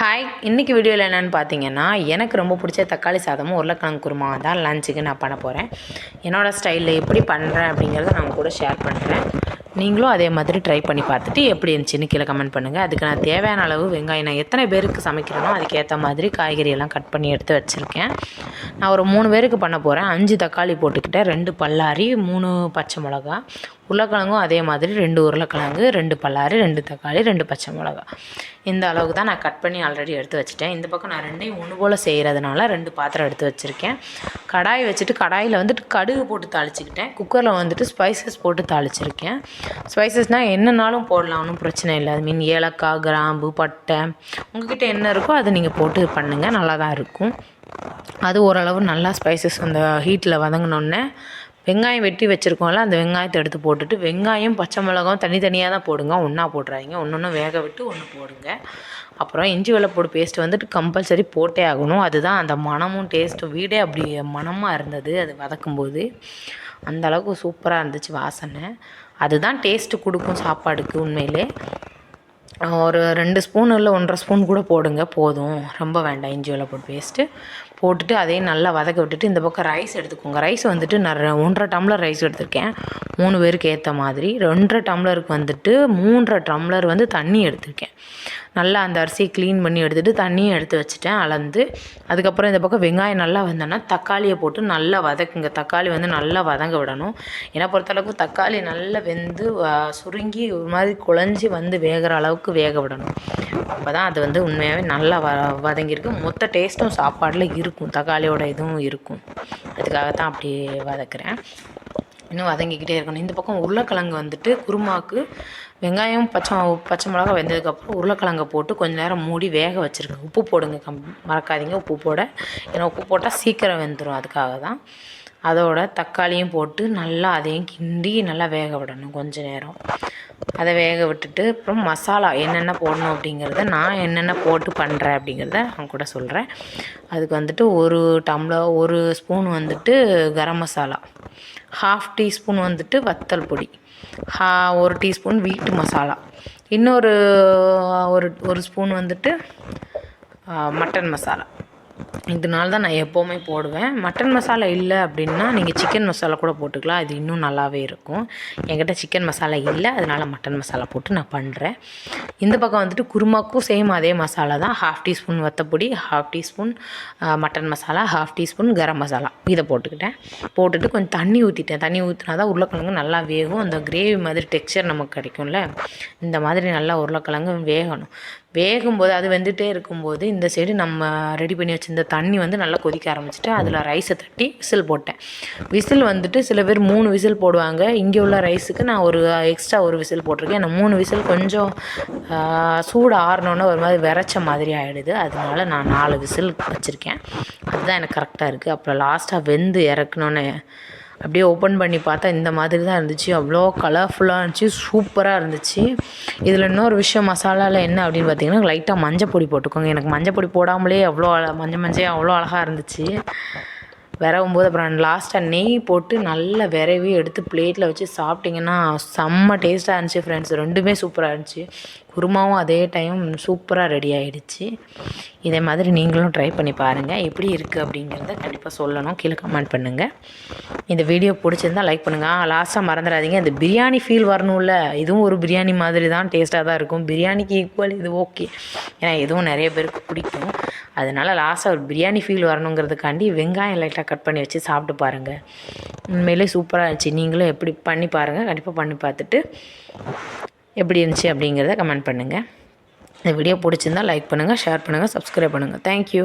Hi, இன்றைக்கி வீடியோவில் என்னென்னு பார்த்தீங்கன்னா, எனக்கு ரொம்ப பிடிச்ச தக்காளி சாதமும் உருளைக்கிழங்கு குருமாவும் தான் லஞ்சுக்கு நான் பண்ண போகிறேன். என்னோடய ஸ்டைலில் எப்படி பண்ணுறேன் அப்படிங்கிறத நான் கூட ஷேர் பண்ணுறேன். நீங்களும் அதே மாதிரி ட்ரை பண்ணி பார்த்துட்டு எப்படி இருந்துச்சுன்னு கீழே கமெண்ட் பண்ணுங்கள். அதுக்கு நான் தேவையான அளவு வெங்காயம், நான் எத்தனை பேருக்கு சமைக்கிறேனோ அதுக்கேற்ற மாதிரி காய்கறியெல்லாம் கட் பண்ணி எடுத்து வச்சுருக்கேன். நான் ஒரு 3 பேருக்கு பண்ண போகிறேன். 5 தக்காளி போட்டுக்கிட்டேன், 2 பல்லாரி, 3 பச்சை மிளகா. உருளைக்கிழங்கும் அதே மாதிரி 2 உருளைக்கிழங்கு, 2 பல்லாரி, 2 தக்காளி, 2 பச்சை மிளகா. இந்த அளவுக்கு தான் நான் கட் பண்ணி ஆல்ரெடி எடுத்து வச்சுட்டேன். இந்த பக்கம் நான் 2யும் ஒன்று போல் செய்கிறதுனால 2 பாத்திரம் எடுத்து வச்சுருக்கேன். கடாய் வச்சுட்டு கடாயில் வந்துட்டு கடுகு போட்டு தாளிச்சிக்கிட்டேன். குக்கரில் வந்துட்டு ஸ்பைசஸ் போட்டு தாளிச்சிருக்கேன். ஸ்பைசஸ்னால் என்னன்னாலும் போடலாம், ஒன்றும் பிரச்சனை இல்லை. அது மீன் ஏலக்காய், கிராம்பு, பட்டை, உங்கள்கிட்ட என்ன இருக்கோ அதை நீங்கள் போட்டு பண்ணுங்கள், நல்லா தான் இருக்கும். அது ஓரளவு நல்லா ஸ்பைசஸ் அந்த ஹீட்டில் வதங்கினோடனே வெங்காயம் வெட்டி வச்சுருக்கோம்ல, அந்த வெங்காயத்தை எடுத்து போட்டுட்டு, வெங்காயம் பச்சை மிளகாவும் தனித்தனியாக தான் போடுங்க, ஒன்றா போட்டுறாதீங்க. ஒன்று வேக விட்டு ஒன்று போடுங்க. அப்புறம் இஞ்சி வெள்ளைப்பூடு பேஸ்ட் வந்துட்டு கம்பல்சரி போட்டே ஆகணும். அதுதான் அந்த மணமும் டேஸ்ட்டும், வீடே அப்படி மணமாக இருந்தது அது வதக்கும்போது. அந்தளவுக்கு சூப்பராக இருந்துச்சு வாசனை. அதுதான் டேஸ்ட்டு கொடுக்கும் சாப்பாடுக்கு. உண்மையிலே ஒரு 2 ஸ்பூன் இல்லை 1½ ஸ்பூன் கூட போடுங்க, போதும். ரொம்ப வேண்டாம். இஞ்சி வெள்ளைப்பூடு பேஸ்ட்டு போட்டுட்டு அதையும் நல்லா வதக்க விட்டுட்டு, இந்த பக்கம் ரைஸ் எடுத்துக்கோங்க. ரைஸ் வந்துட்டு நான் 1½ டம்ளர் ரைஸ் எடுத்திருக்கேன், 3 பேருக்கு ஏற்ற மாதிரி. 2½ டம்ளருக்கு வந்துட்டு 3½ டம்ளர் வந்து தண்ணி எடுத்திருக்கேன். நல்லா அந்த அரிசியை க்ளீன் பண்ணி எடுத்துகிட்டு தண்ணியும் எடுத்து வச்சுட்டேன் அளந்து. அதுக்கப்புறம் இந்த பக்கம் வெங்காயம் நல்லா வந்தோன்னா தக்காளியை போட்டு நல்லா வதக்குங்க. தக்காளி வந்து நல்லா வதங்க விடணும். என்னை பொறுத்தளவுக்கு தக்காளி நல்லா வெந்து சுருங்கி ஒரு மாதிரி குழஞ்சி வந்து வேகிற அளவுக்கு வேக விடணும். அப்போ தான் அது வந்து உண்மையாகவே நல்லா வதங்கியிருக்கு. மொத்த டேஸ்ட்டும் சாப்பாடில் இருக்கும், தக்காளியோட இதுவும் இருக்கும். அதுக்காகத்தான் அப்படி வதக்குறேன். இன்னும் வதங்கிக்கிட்டே இருக்கணும். இந்த பக்கம் உருளைக்கிழங்கு வந்துட்டு குருமாவுக்கு வெங்காயம் பச்சை மிளகா வெந்ததுக்கப்புறம் உருளைக்கிழங்கை போட்டு கொஞ்சம் நேரம் மூடி வேக வச்சுருக்கேன். உப்பு போடுங்க, மறக்காதீங்க உப்பு போட. ஏன்னா உப்பு போட்டால் சீக்கிரம் வெந்துடும், அதுக்காக தான். அதோட தக்காளியும் போட்டு நல்லா அதையும் கிண்டி நல்லா வேக விடணும் கொஞ்சம் நேரம். அதை வேக விட்டுட்டு அப்புறம் மசாலா என்னென்ன போடணும் அப்படிங்கிறத, நான் என்னென்ன போட்டு பண்ணுறேன் அப்படிங்கிறத நான் கூட சொல்கிறேன். அதுக்கு வந்துட்டு 1 ஸ்பூன் வந்துட்டு கரம் மசாலா, 1/2 டீஸ்பூன் வந்துட்டு வத்தல் பொடி, 1 டீஸ்பூன் வீட்டு மசாலா, இன்னொரு ஒரு ஸ்பூன் வந்துட்டு மட்டன் மசாலா. இதனால தான் நான் எப்போவுமே போடுவேன். மட்டன் மசாலா இல்லை அப்படின்னா நீங்கள் சிக்கன் மசாலா கூட போட்டுக்கலாம், அது இன்னும் நல்லாவே இருக்கும். என்கிட்ட சிக்கன் மசாலா இல்லை, அதனால் மட்டன் மசாலா போட்டு நான் பண்ணுறேன். இந்த பக்கம் வந்துட்டு குருமாக்கும் சேம் அதே மசாலா தான். 1/2 டீஸ்பூன் வத்தப்பொடி, 1/2 teaspoon mutton masala, 1/2 teaspoon garam masala, இதை போட்டுக்கிட்டேன். போட்டுட்டு கொஞ்சம் தண்ணி ஊற்றிட்டேன். தண்ணி ஊற்றினா தான் உருளைக்கிழங்கு நல்லா வேகும், அந்த கிரேவி மாதிரி டெக்ஸ்சர் நமக்கு கிடைக்கும்ல. இந்த மாதிரி நல்லா உருளைக்கிழங்கு வேகணும். வேகும்போது அது வெந்துகிட்டே இருக்கும்போது இந்த சைடு நம்ம ரெடி பண்ணி வச்சுருந்த தண்ணி வந்து நல்லா கொதிக்க ஆரம்பிச்சிட்டு அதில் ரைஸை தட்டி விசில் போட்டேன். விசில் வந்துட்டு சில பேர் 3 விசில் போடுவாங்க. இங்கே உள்ள ரைஸுக்கு நான் எக்ஸ்ட்ரா ஒரு விசில் போட்டிருக்கேன். நான் 3 விசில் கொஞ்சம் சூடு ஆறினோன்னே ஒரு மாதிரி விரைச்ச மாதிரி ஆகிடுது, அதனால நான் 4 விசில் வச்சுருக்கேன். அதுதான் எனக்கு கரெக்டாக இருக்குது. அப்புறம் லாஸ்ட்டாக வெந்து இறக்குனோன்னே அப்படியே ஓப்பன் பண்ணி பார்த்தா இந்த மாதிரி தான் இருந்துச்சு. அவ்வளோ கலர்ஃபுல்லாக இருந்துச்சு, சூப்பராக இருந்துச்சு. இதில் இன்னொரு விஷயம் மசாலாவில் என்ன அப்படின்னு பார்த்தீங்கன்னா, லைட்டாக மஞ்சள் பொடி போட்டுக்கோங்க. எனக்கு மஞ்சள் பொடி போடாமலே அவ்வளோ மஞ்சள் அவ்வளோ அழகாக இருந்துச்சு விரவும்போது. அப்புறம் லாஸ்ட்டாக நெய் போட்டு நல்லா விரவி எடுத்து பிளேட்டில் வச்சு சாப்பிட்டிங்கன்னா செம்ம டேஸ்ட்டாக இருந்துச்சு ஃப்ரெண்ட்ஸ். 2மே சூப்பராக இருந்துச்சு. குருமாவும் அதே டைம் சூப்பராக ரெடி ஆகிடுச்சு. இதே மாதிரி நீங்களும் ட்ரை பண்ணி பாருங்கள், எப்படி இருக்குது அப்படிங்கிறத கண்டிப்பாக சொல்லணும், கீழே கமெண்ட் பண்ணுங்கள். இந்த வீடியோ பிடிச்சிருந்தால் லைக் பண்ணுங்கள். லாஸ்ட்டாக மறந்துடாதீங்க, இந்த பிரியாணி ஃபீல் வரணும்ல, இதுவும் ஒரு பிரியாணி மாதிரி தான், டேஸ்ட்டாக தான் இருக்கும். பிரியாணிக்கு ஈக்குவல் இது ஓகே, ஏன்னா இதுவும் நிறைய பேருக்கு பிடிக்கும். அதனால் லாஸ்ட்டாக ஒரு பிரியாணி ஃபீல் வரணுங்கிறதுக்காண்டி வெங்காயம் லைட்டாக கட் பண்ணி வச்சு சாப்பிட்டு பாருங்கள். உண்மையிலே சூப்பராக இருந்துச்சு. நீங்களும் எப்படி பண்ணி பாருங்கள், கண்டிப்பாக பண்ணி பார்த்துட்டு எப்படி இருந்துச்சு அப்படிங்கிறத கமெண்ட் பண்ணுங்கள். இந்த வீடியோ பிடிச்சிருந்தால் லைக் பண்ணுங்கள், ஷேர் பண்ணுங்கள், சப்ஸ்கிரைப் பண்ணுங்கள். தேங்க்யூ.